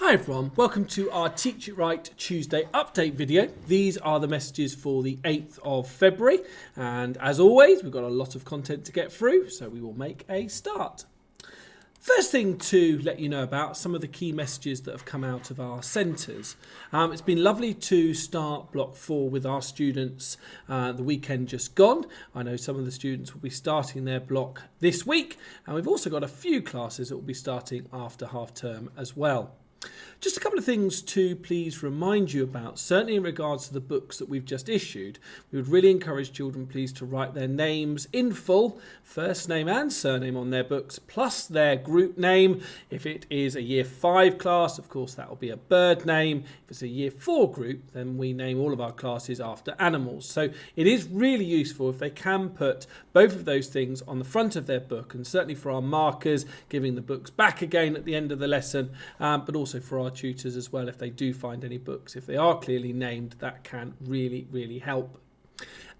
Hi everyone, welcome to our Teachitright Tuesday update video. These are the messages for the 8th of February, and as always we've got a lot of content to get through, so we will make a start. First thing to let you know about some of the key messages that have come out of our centres. It's been lovely to start Block 4 with our students the weekend just gone. I know some of the students will be starting their block this week, and we've also got a few classes that will be starting after half term as well. Just a couple of things to please remind you about, certainly in regards to the books that we've just issued. We would really encourage children please to write their names in full, first name and surname on their books, plus their group name. If it is a Year 5 class, of course that will be a bird name. If it's a Year 4 group, then we name all of our classes after animals. So it is really useful if they can put both of those things on the front of their book, and certainly for our markers, giving the books back again at the end of the lesson, but also for our tutors as well. If they do find any books, if they are clearly named, that can really help.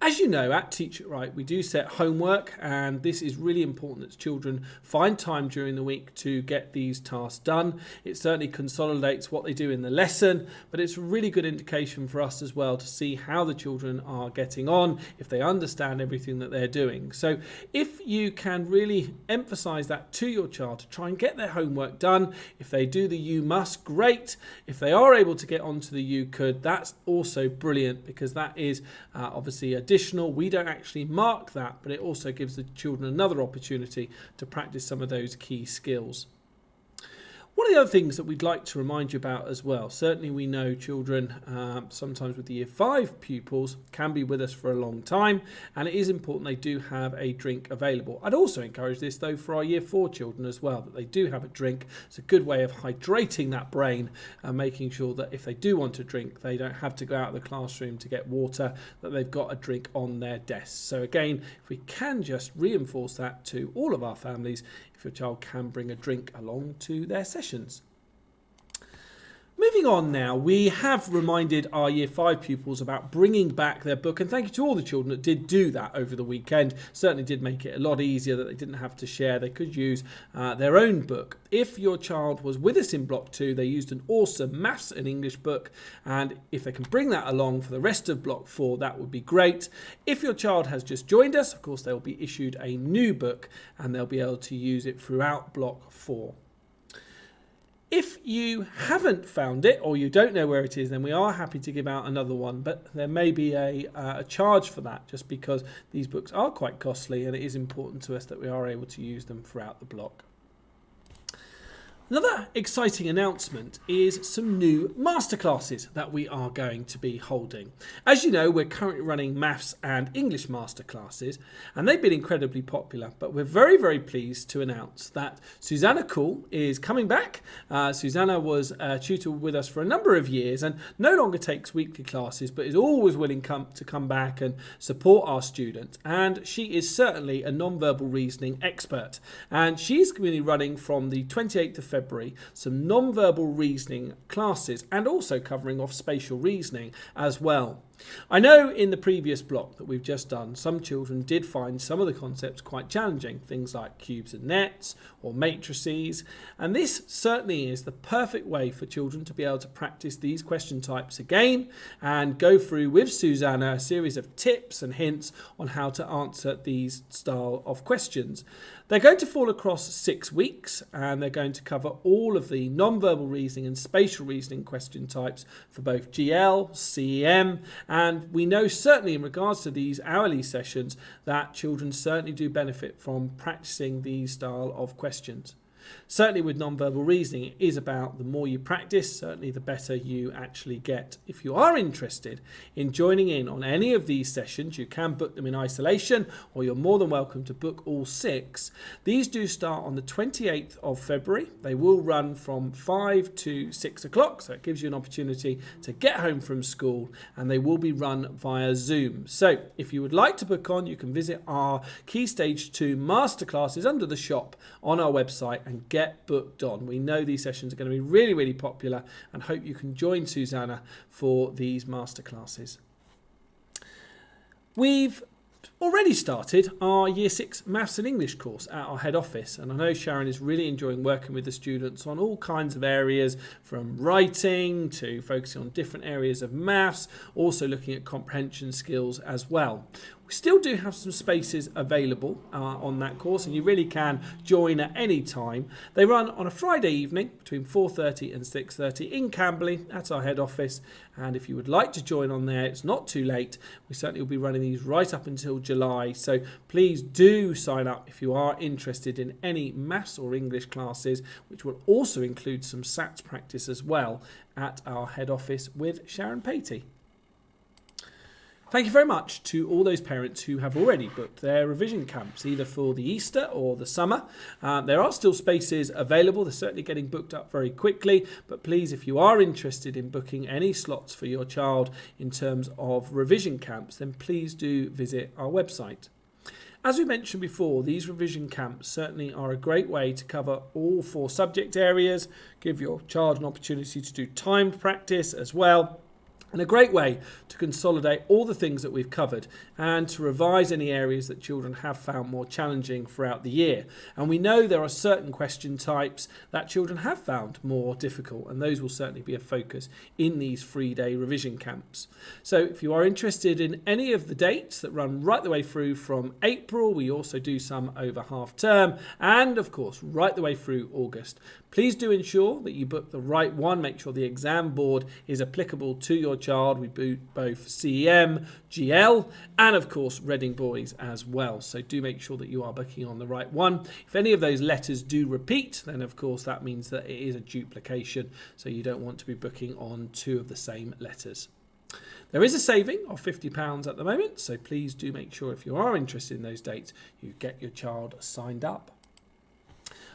As you know, at Teachitright we do set homework, and this is really important that children find time during the week to get these tasks done. It certainly consolidates what they do in the lesson, but it's a really good indication for us as well to see how the children are getting on, if they understand everything that they're doing. So if you can really emphasise that to your child to try and get their homework done, if they do the you must, great. If they are able to get onto the you could, that's also brilliant, because that is obviously additional. We don't actually mark that, but it also gives the children another opportunity to practice some of those key skills. One of the other things that we'd like to remind you about as well, certainly we know children sometimes with the Year 5 pupils can be with us for a long time, and it is important they do have a drink available. I'd also encourage this though for our Year 4 children as well, that they do have a drink. It's a good way of hydrating that brain and making sure that if they do want to drink, they don't have to go out of the classroom to get water, that they've got a drink on their desk. So again, if we can just reinforce that to all of our families, if your child can bring a drink along to their sessions. Moving on now, we have reminded our Year 5 pupils about bringing back their book, and thank you to all the children that did do that over the weekend. Certainly did make it a lot easier that they didn't have to share. They could use their own book. If your child was with us in Block 2, they used an awesome maths and English book, and if they can bring that along for the rest of Block 4, that would be great. If your child has just joined us, of course, they'll be issued a new book, and they'll be able to use it throughout Block 4. If you haven't found it, or you don't know where it is, then we are happy to give out another one, but there may be a charge for that, just because these books are quite costly, and it is important to us that we are able to use them throughout the block. Another exciting announcement is some new masterclasses that we are going to be holding. As you know, we're currently running maths and English masterclasses, and they've been incredibly popular, but we're very pleased to announce that Susanna Cool is coming back. Susanna was a tutor with us for a number of years and no longer takes weekly classes, but is always willing to come back and support our students, and she is certainly a non-verbal reasoning expert, and she's going to be running from the 28th of February some non-verbal reasoning classes, and also covering off spatial reasoning as well. I know in the previous block that we've just done, some children did find some of the concepts quite challenging, things like cubes and nets or matrices, and this certainly is the perfect way for children to be able to practice these question types again and go through with Susanna a series of tips and hints on how to answer these style of questions. They're going to fall across 6 weeks, and they're going to cover all of the non-verbal reasoning and spatial reasoning question types for both GL, CEM, and we know certainly in regards to these hourly sessions that children certainly do benefit from practicing these style of questions. Certainly with non-verbal reasoning, it is about the more you practice, certainly the better you actually get. If you are interested in joining in on any of these sessions, you can book them in isolation, or you're more than welcome to book all 6. These do start on the 28th of February. They will run from 5 to 6 o'clock, so it gives you an opportunity to get home from school, and they will be run via Zoom. So if you would like to book on, you can visit our Key Stage 2 masterclasses under the shop on our website and get booked on. We know these sessions are going to be really popular, and hope you can join Susanna for these masterclasses. We've already started our Year 6 Maths and English course at our head office, and I know Sharon is really enjoying working with the students on all kinds of areas, from writing to focusing on different areas of maths, also looking at comprehension skills as well. We still do have some spaces available on that course, and you really can join at any time. They run on a Friday evening between 4:30 and 6:30 in Camberley at our head office, and if you would like to join on there, it's not too late. We certainly will be running these right up until July, so please do sign up if you are interested in any maths or English classes, which will also include some SATs practice as well at our head office with Sharon Patey. Thank you very much to all those parents who have already booked their revision camps, either for the Easter or the summer. There are still spaces available. They're certainly getting booked up very quickly. But please, if you are interested in booking any slots for your child in terms of revision camps, then please do visit our website. As we mentioned before, these revision camps certainly are a great way to cover all 4 subject areas, give your child an opportunity to do timed practice as well, and a great way to consolidate all the things that we've covered and to revise any areas that children have found more challenging throughout the year. And we know there are certain question types that children have found more difficult, and those will certainly be a focus in these 3-day revision camps. So if you are interested in any of the dates that run right the way through from April, we also do some over half term, and of course right the way through August. Please do ensure that you book the right one. Make sure the exam board is applicable to your child. We do both CEM, GL, and of course Reading Boys as well. So do make sure that you are booking on the right one. If any of those letters do repeat, then of course that means that it is a duplication. So you don't want to be booking on 2 of the same letters. There is a saving of £50 at the moment. So please do make sure if you are interested in those dates, you get your child signed up.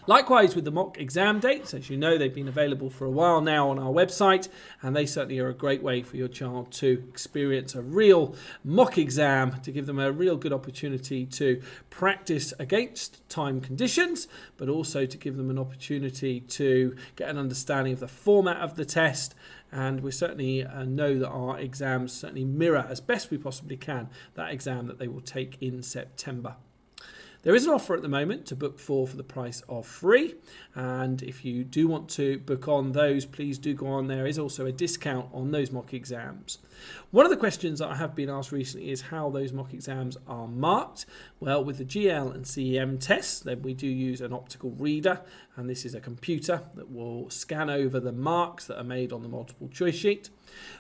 Likewise with the mock exam dates, as you know, they've been available for a while now on our website, and they certainly are a great way for your child to experience a real mock exam, to give them a real good opportunity to practice against time conditions, but also to give them an opportunity to get an understanding of the format of the test. And we certainly know that our exams certainly mirror as best we possibly can that exam that they will take in September. There is an offer at the moment to book for the price of 3, and if you do want to book on those, please do go on. There is also a discount on those mock exams. One of the questions that I have been asked recently is how those mock exams are marked. Well, with the GL and CEM tests, then we do use an optical reader, and this is a computer that will scan over the marks that are made on the multiple choice sheet.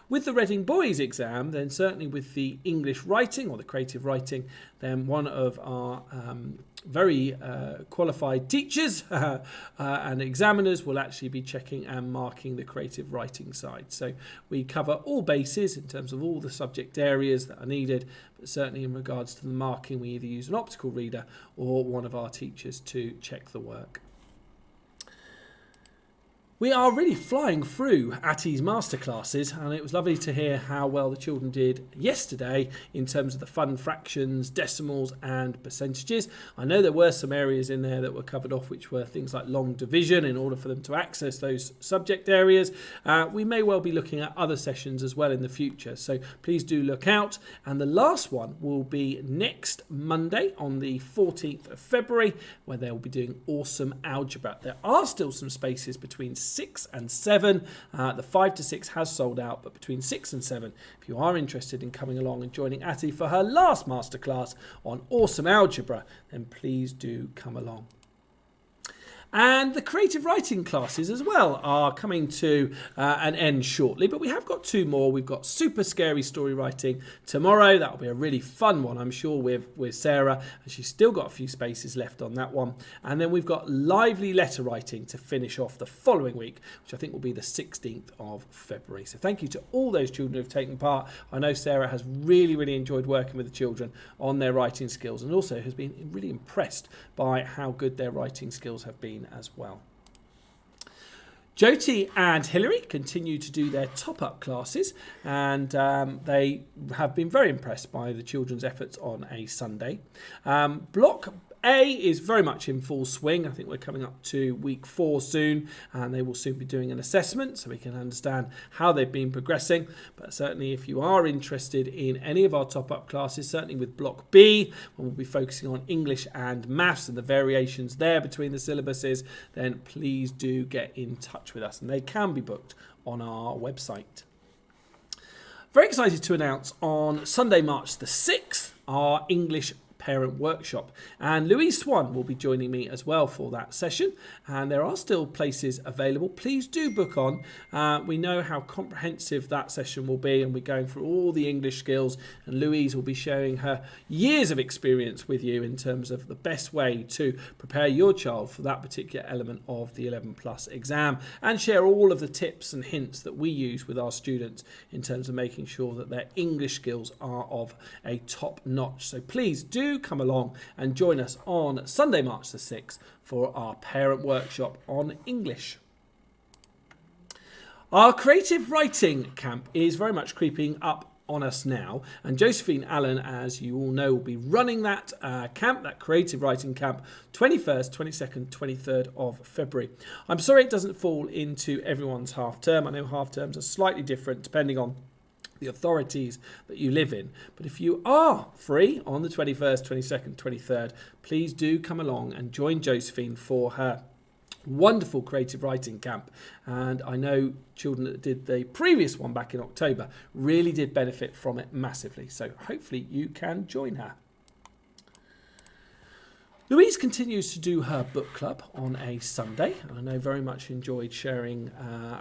With the Reading Boys exam, then certainly with the English writing or the creative writing, then one of our very qualified teachers and examiners will actually be checking and marking the creative writing side. So we cover all bases in terms of all the subject areas that are needed, but certainly in regards to the marking, we either use an optical reader or one of our teachers to check the work. We are really flying through Atti's masterclasses, and it was lovely to hear how well the children did yesterday in terms of the fun fractions, decimals and percentages. I know there were some areas in there that were covered off which were things like long division in order for them to access those subject areas. We may well be looking at other sessions as well in the future, so please do look out. And the last one will be next Monday on the 14th of February, where they'll be doing awesome algebra. There are still some spaces between 6 and 7. The 5 to 6 has sold out, but between 6 and 7, if you are interested in coming along and joining Atti for her last masterclass on awesome algebra, then please do come along. And the creative writing classes as well are coming to an end shortly, but we have got 2 more. We've got super scary story writing tomorrow. That'll be a really fun one, I'm sure, with Sarah, and she's still got a few spaces left on that one. And then we've got lively letter writing to finish off the following week, which I think will be the 16th of February. So thank you to all those children who have taken part. I know Sarah has really enjoyed working with the children on their writing skills, and also has been really impressed by how good their writing skills have been as well. Jyoti and Hilary continue to do their top-up classes, and they have been very impressed by the children's efforts on a Sunday. Block A is very much in full swing. I think we're coming up to week 4 soon, and they will soon be doing an assessment so we can understand how they've been progressing. But certainly if you are interested in any of our top-up classes, certainly with Block B, when we'll be focusing on English and Maths and the variations there between the syllabuses, then please do get in touch with us, and they can be booked on our website. Very excited to announce on Sunday, March the 6th, our English Parent Workshop, and Louise Swan will be joining me as well for that session, and there are still places available. Please do book on. We know how comprehensive that session will be, and we're going through all the English skills, and Louise will be sharing her years of experience with you in terms of the best way to prepare your child for that particular element of the 11 plus exam, and share all of the tips and hints that we use with our students in terms of making sure that their English skills are of a top notch. So please do come along and join us on Sunday, March the 6th for our parent workshop on English. Our creative writing camp is very much creeping up on us now, and Josephine Allen, as you all know, will be running that camp, that creative writing camp, 21st, 22nd, 23rd of February. I'm sorry it doesn't fall into everyone's half term. I know half terms are slightly different depending on the authorities that you live in, but if you are free on the 21st, 22nd, 23rd, please do come along and join Josephine for her wonderful creative writing camp. And I know children that did the previous one back in October really did benefit from it massively, so hopefully you can join her. Louise continues to do her book club on a Sunday. I know very much enjoyed sharing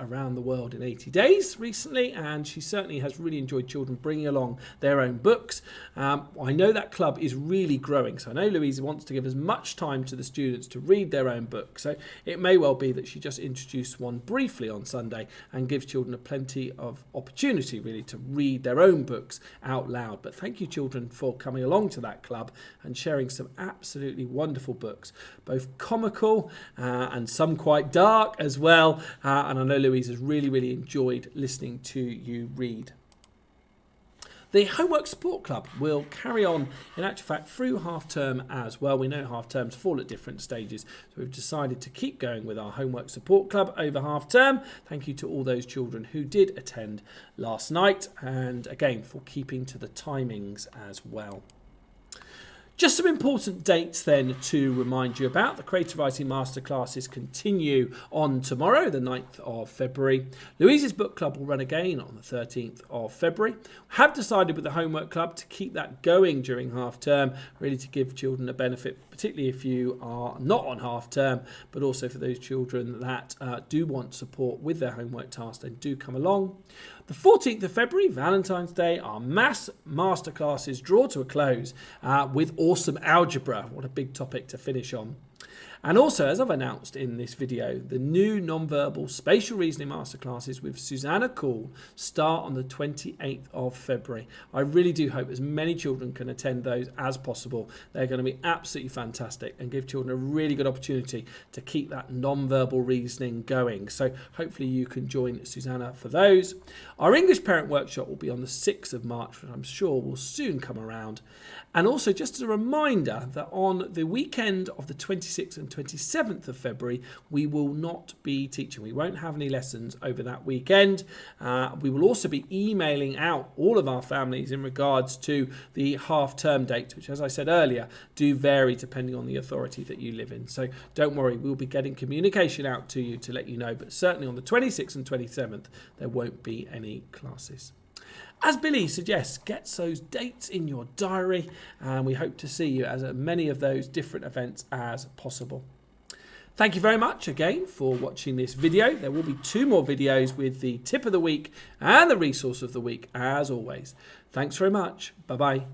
Around the World in 80 Days recently, and she certainly has really enjoyed children bringing along their own books. I know that club is really growing, so I know Louise wants to give as much time to the students to read their own book. So it may well be that she just introduced one briefly on Sunday and gives children plenty of opportunity really to read their own books out loud. But thank you, children, for coming along to that club and sharing some absolutely wonderful books, both comical and some quite dark as well. And I know Louise has really enjoyed listening to you read. The Homework Support Club will carry on, in actual fact, through half term as well. We know half terms fall at different stages, so we've decided to keep going with our Homework Support Club over half term. Thank you to all those children who did attend last night, and again for keeping to the timings as well. Just some important dates then to remind you about. The Creative Writing Masterclasses continue on tomorrow, the 9th of February. Louise's book club will run again on the 13th of February. Have decided with the Homework Club to keep that going during half term, really to give children a benefit, particularly if you are not on half term, but also for those children that do want support with their homework tasks, then do come along. The 14th of February, Valentine's Day, our maths masterclasses draw to a close with awesome algebra. What a big topic to finish on. And also, as I've announced in this video, the new non-verbal spatial reasoning masterclasses with Susanna Cool start on the 28th of February. I really do hope as many children can attend those as possible. They're going to be absolutely fantastic and give children a really good opportunity to keep that non-verbal reasoning going. So hopefully you can join Susanna for those. Our English Parent Workshop will be on the 6th of March, which I'm sure will soon come around. And also just as a reminder that on the weekend of the 26th and 27th of February, we will not be teaching. We won't have any lessons over that weekend. We will also be emailing out all of our families in regards to the half-term dates, which, as I said earlier, do vary depending on the authority that you live in. So don't worry, we'll be getting communication out to you to let you know. But certainly on the 26th and 27th, there won't be any classes. As Billy suggests, get those dates in your diary, and we hope to see you at many of those different events as possible. Thank you very much again for watching this video. There will be 2 more videos with the tip of the week and the resource of the week as always. Thanks very much. Bye-bye.